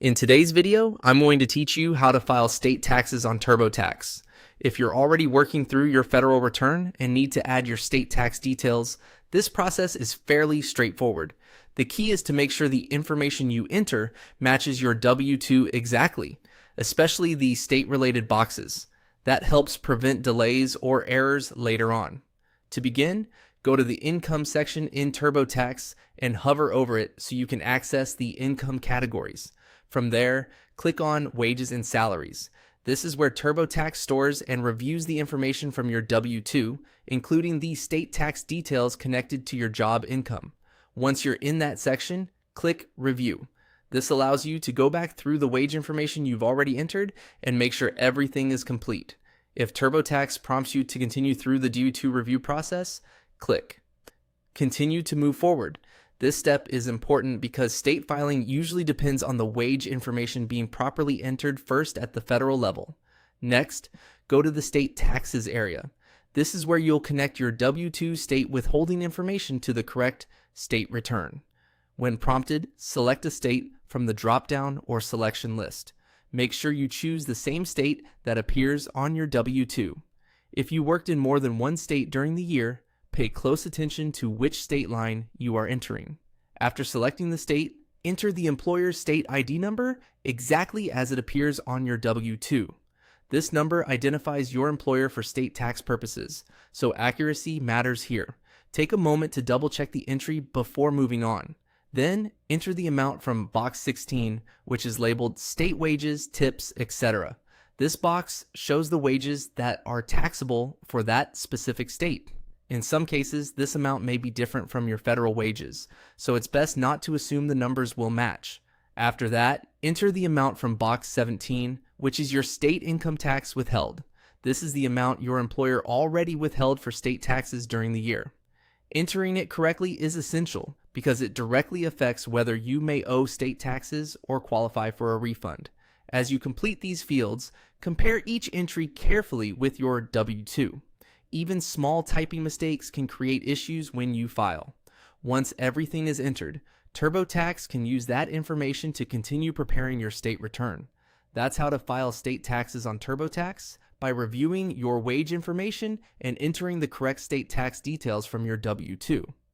In today's video, I'm going to teach you how to file state taxes on TurboTax. If you're already working through your federal return and need to add your state tax details, this process is fairly straightforward. The key is to make sure the information you enter matches your W-2 exactly, especially the state-related boxes. That helps prevent delays or errors later on. To begin, go to the Income section in TurboTax and hover over it so you can access the income categories. From there, click on Wages and Salaries. This is where TurboTax stores and reviews the information from your W-2, including the state tax details connected to your job income. Once you're in that section, click Review. This allows you to go back through the wage information you've already entered and make sure everything is complete. If TurboTax prompts you to continue through the W-2 review process, click Continue to move forward. This step is important because state filing usually depends on the wage information being properly entered first at the federal level. Next, go to the state taxes area. This is where you'll connect your W-2 state withholding information to the correct state return. When prompted, select a state from the drop-down or selection list. Make sure you choose the same state that appears on your W-2. If you worked in more than one state during the year, pay close attention to which state line you are entering. After selecting the state, enter the employer's state ID number exactly as it appears on your W-2. This number identifies your employer for state tax purposes, so accuracy matters here. Take a moment to double check the entry before moving on. Then, enter the amount from box 16, which is labeled State Wages, Tips, etc. This box shows the wages that are taxable for that specific state. In some cases, this amount may be different from your federal wages, so it's best not to assume the numbers will match. After that, enter the amount from box 17, which is your state income tax withheld. This is the amount your employer already withheld for state taxes during the year. Entering it correctly is essential because it directly affects whether you may owe state taxes or qualify for a refund. As you complete these fields, compare each entry carefully with your W-2. Even small typing mistakes can create issues when you file. Once everything is entered, TurboTax can use that information to continue preparing your state return. That's how to file state taxes on TurboTax, by reviewing your wage information and entering the correct state tax details from your W-2.